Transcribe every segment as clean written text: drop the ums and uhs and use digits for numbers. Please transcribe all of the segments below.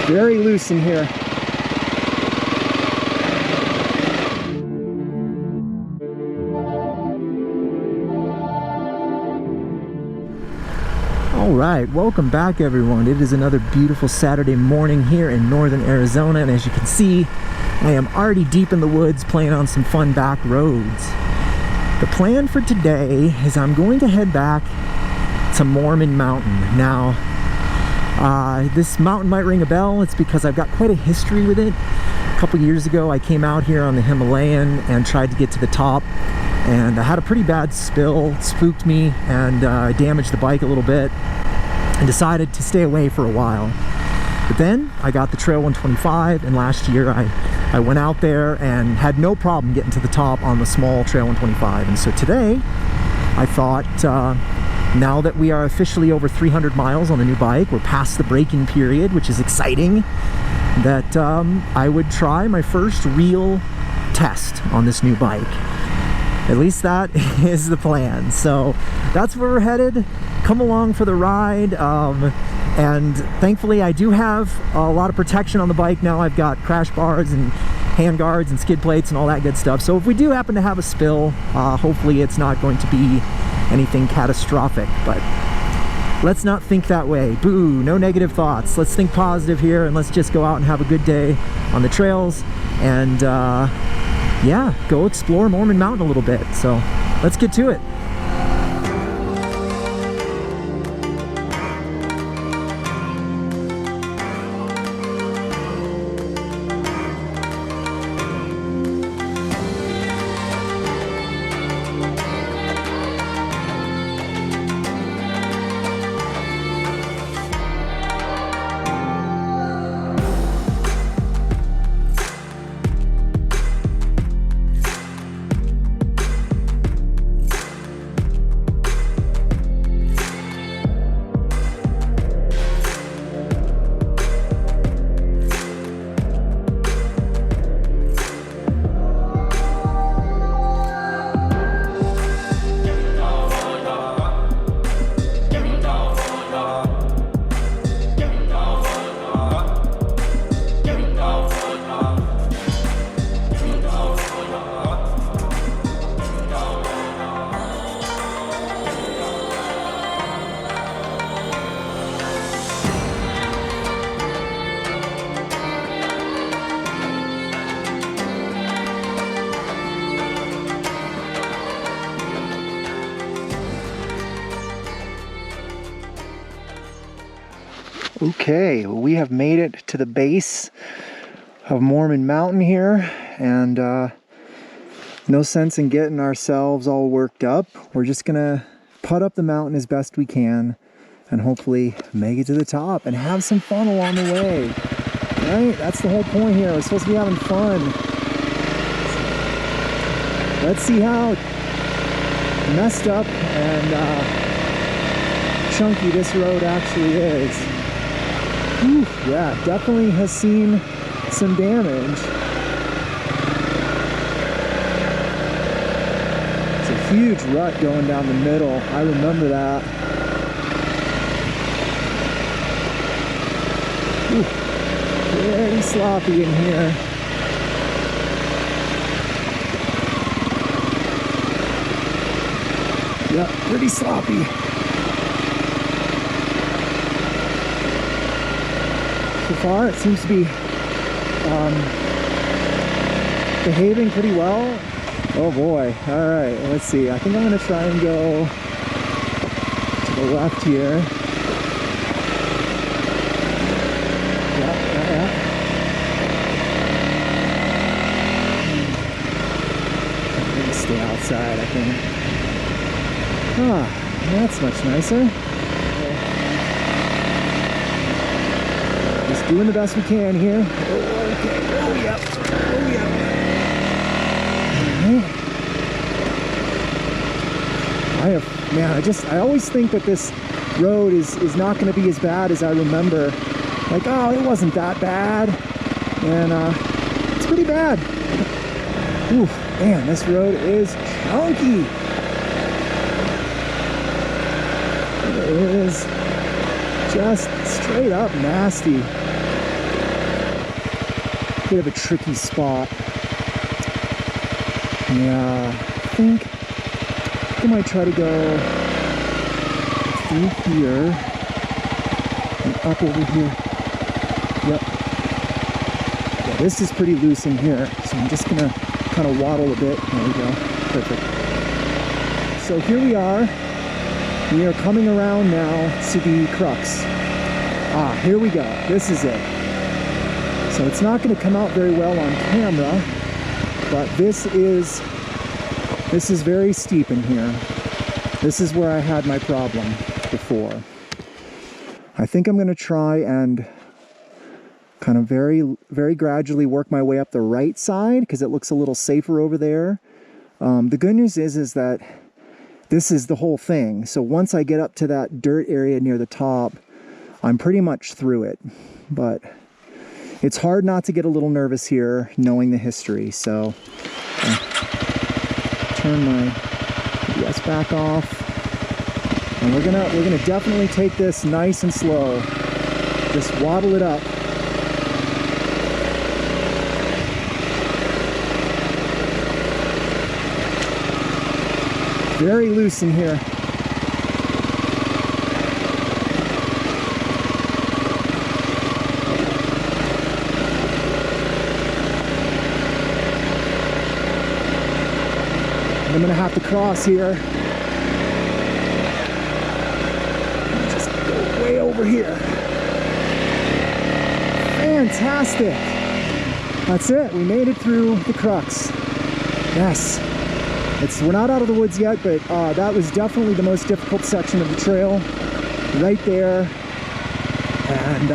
Very loose in here. Alright, welcome back everyone. It is another beautiful Saturday morning here in northern Arizona, and as you can see, I am already deep in the woods playing on some fun back roads. The plan for today is I'm going to head back to Mormon Mountain. Now, this mountain might ring a bell. It's because I've got quite a history with it. A couple years ago I came out here on the Himalayan and tried to get to the top, and I had a pretty bad spill. It spooked me, and I damaged the bike a little bit and decided to stay away for a while. But then I got the Trail 125, and last year I went out there and had no problem getting to the top on the small Trail 125. And so today I thought, now that we are officially over 300 miles on the new bike, we're past the braking period, which is exciting, that I would try my first real test on this new bike. At least that is the plan. So that's where we're headed. Come along for the ride. And thankfully I do have a lot of protection on the bike now. I've got crash bars and hand guards and skid plates and all that good stuff. So if we do happen to have a spill, hopefully it's not going to be anything catastrophic. But let's not think that way. Boo, no negative thoughts. Let's think positive here, and let's just go out and have a good day on the trails, and yeah, go explore Mormon Mountain a little bit. So let's get to it. Okay, well, we have made it to the base of Mormon Mountain here, and no sense in getting ourselves all worked up. We're just gonna putt up the mountain as best we can and hopefully make it to the top and have some fun along the way. Right? That's the whole point here. We're supposed to be having fun. Let's see how messed up and chunky this road actually is. Whew, yeah, definitely has seen some damage. It's a huge rut going down the middle. I remember that. Whew, pretty sloppy in here. Yep, pretty sloppy. So far, it seems to be behaving pretty well. Oh boy, all right, let's see. I think I'm gonna try and go to the left here. Yeah. I'm gonna stay outside, I think. Ah, that's much nicer. Just doing the best we can here. Oh, okay. Oh, yep. Oh, yep. I always think that this road is not going to be as bad as I remember. Like, oh, it wasn't that bad. And it's pretty bad. Ooh, man, this road is chunky. It is just straight up nasty. bit of a tricky spot. Yeah, I think I might try to go through here and up over here. Yep. Yeah, this is pretty loose in here, so I'm just gonna kind of waddle a bit. There we go. Perfect. So here we are. We are coming around now to the Crux. Ah, here we go. This is it. So it's not going to come out very well on camera, but this is very steep in here. This is where I had my problem before. I think I'm going to try and kind of very, very gradually work my way up the right side because it looks a little safer over there. The good news is that this is the whole thing. So once I get up to that dirt area near the top, I'm pretty much through it. But it's hard not to get a little nervous here, knowing the history. So turn my ABS back off, and we're gonna definitely take this nice and slow. Just waddle it up. Very loose in here. I'm gonna have to cross here. Just go way over here. Fantastic. That's it. We made it through the Crux. Yes. We're not out of the woods yet, but that was definitely the most difficult section of the trail. Right there. And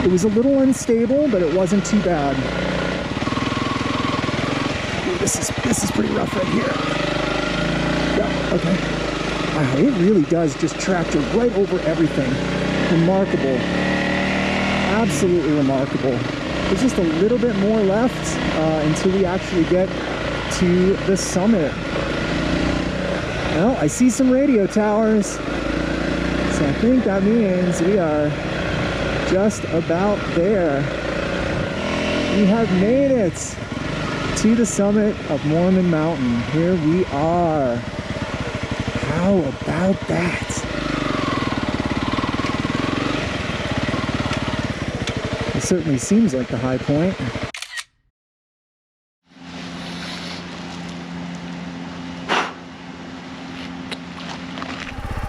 it was a little unstable, but it wasn't too bad. Ooh, this is pretty rough right here. Yeah, okay. Wow, it really does just tractor right over everything. Remarkable. Absolutely remarkable. There's just a little bit more left until we actually get to the summit. Well, I see some radio towers, so I think that means we are just about there. We have made it to the summit of Mormon Mountain. Here we are. How about that? It certainly seems like the high point.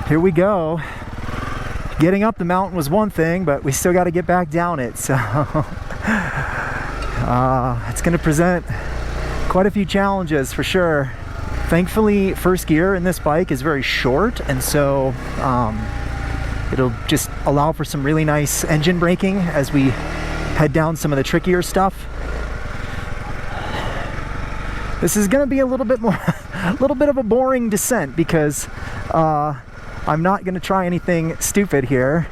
Here we go. Getting up the mountain was one thing, but we still got to get back down it. So it's going to present quite a few challenges for sure. Thankfully, first gear in this bike is very short, and so it'll just allow for some really nice engine braking as we head down some of the trickier stuff. This is going to be a little bit more, a little bit of a boring descent because I'm not going to try anything stupid here.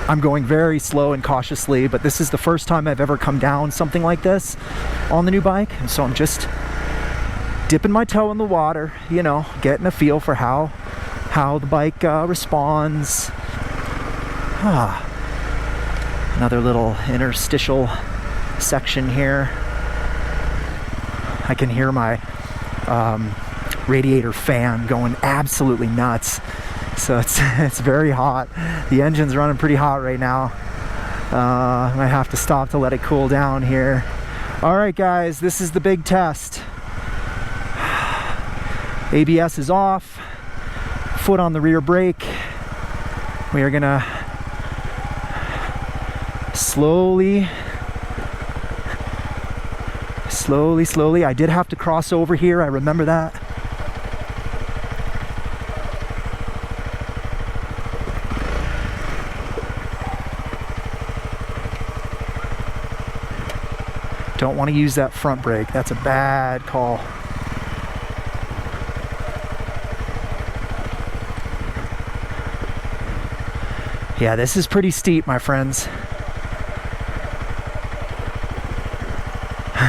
I'm going very slow and cautiously, but this is the first time I've ever come down something like this on the new bike, and so I'm just dipping my toe in the water, you know, getting a feel for how the bike responds. Another little interstitial section here. I can hear my radiator fan going absolutely nuts, so it's very hot. The engine's running pretty hot right now. I might have to stop to let it cool down here. All right guys, this is the big test. ABS is off, foot on the rear brake. We are gonna slowly, I did have to cross over here, I remember that. Don't want to use that front brake, that's a bad call. Yeah, this is pretty steep, my friends.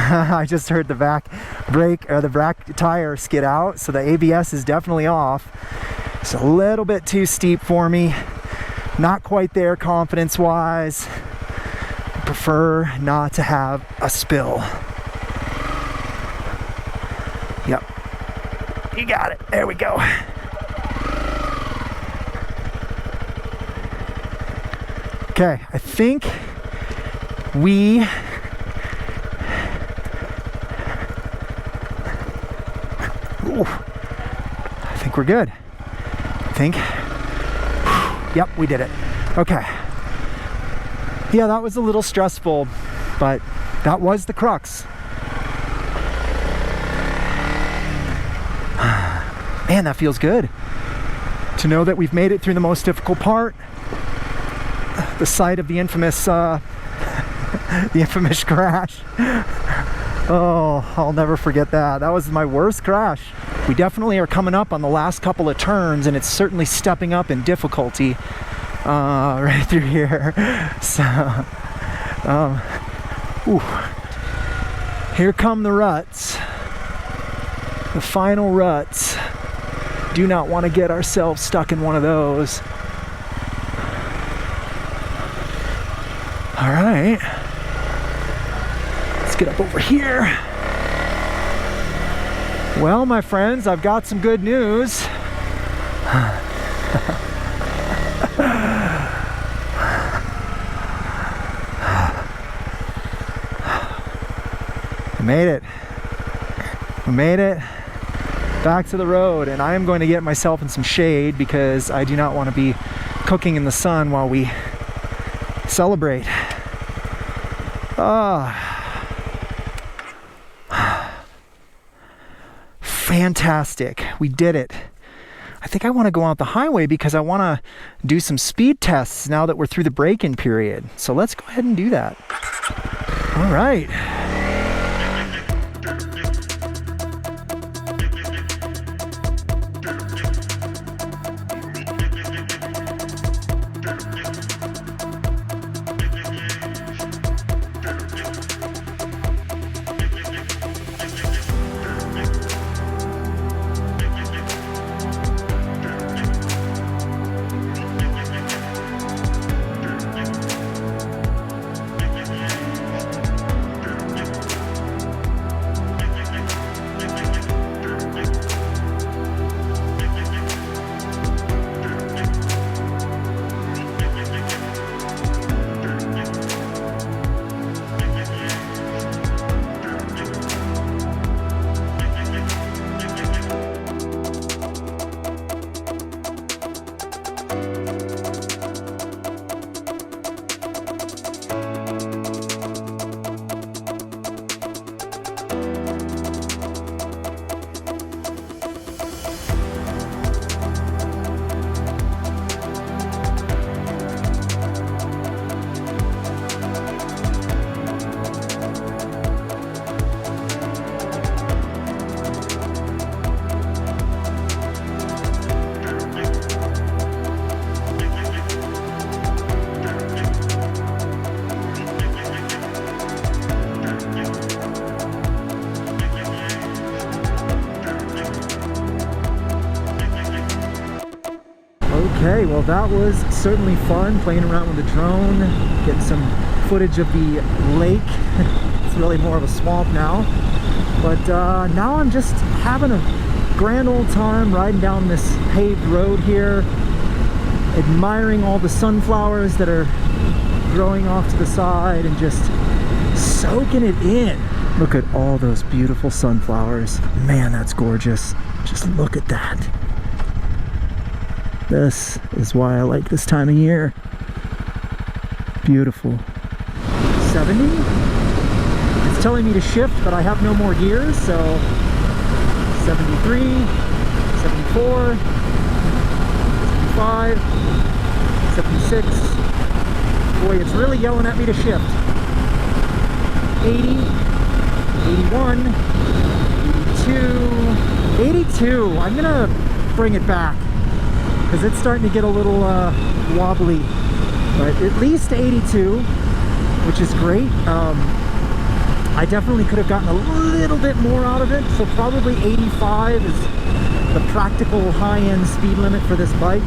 I just heard the back brake or the back tire skid out, so the ABS is definitely off. It's a little bit too steep for me. Not quite there confidence wise. I prefer not to have a spill. Yep. You got it. There we go. Okay, I think we I think we're good. I think. Yep, we did it. Okay. Yeah, that was a little stressful, but that was the crux. Man, that feels good to know that we've made it through the most difficult part, the site of the infamous the infamous crash. Oh, I'll never forget that. That was my worst crash. We definitely are coming up on the last couple of turns, and it's certainly stepping up in difficulty right through here. So, here come the ruts, the final ruts. Do not want to get ourselves stuck in one of those. All right. Get up over here. Well, my friends, I've got some good news. I made it. We made it back to the road, and I am going to get myself in some shade because I do not want to be cooking in the sun while we celebrate. Fantastic. We did it. I think I want to go out the highway because I want to do some speed tests now that we're through the break-in period. So let's go ahead and do that. All right. Okay, well that was certainly fun, playing around with the drone, getting some footage of the lake. It's really more of a swamp now. But now I'm just having a grand old time riding down this paved road here, admiring all the sunflowers that are growing off to the side and just soaking it in. Look at all those beautiful sunflowers. Man, that's gorgeous. Just look at that. This is why I like this time of year. Beautiful. 70? It's telling me to shift, but I have no more gears, so 73, 74, 75, 76. Boy, it's really yelling at me to shift. 80, 81, 82, 82. I'm gonna bring it back, because it's starting to get a little wobbly, but at least 82, which is great. I definitely could have gotten a little bit more out of it, so probably 85 is the practical high-end speed limit for this bike.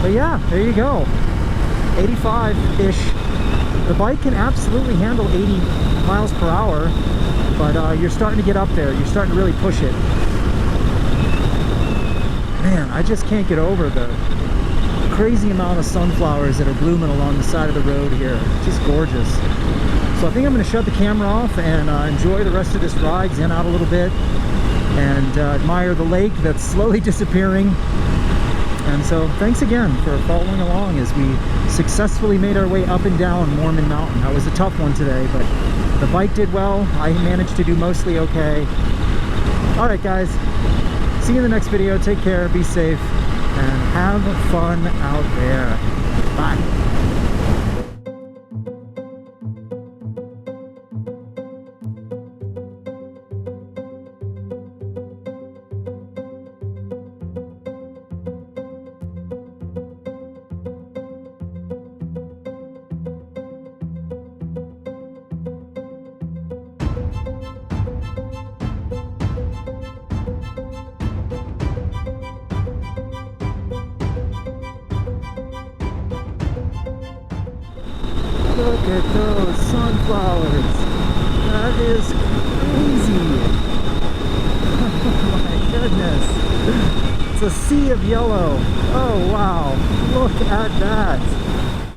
But yeah, there you go, 85-ish. The bike can absolutely handle 80 miles per hour, but you're starting to get up there. You're starting to really push it. Man, I just can't get over the crazy amount of sunflowers that are blooming along the side of the road here. Just gorgeous. So I think I'm going to shut the camera off and enjoy the rest of this ride, zen out a little bit, and admire the lake that's slowly disappearing. And so thanks again for following along as we successfully made our way up and down Mormon Mountain. That was a tough one today, but the bike did well. I managed to do mostly okay. Alright guys, see you in the next video. Take care, be safe, and have fun out there. Bye. Look at those sunflowers. That is crazy. Oh my goodness. It's a sea of yellow. Oh wow. Look at that.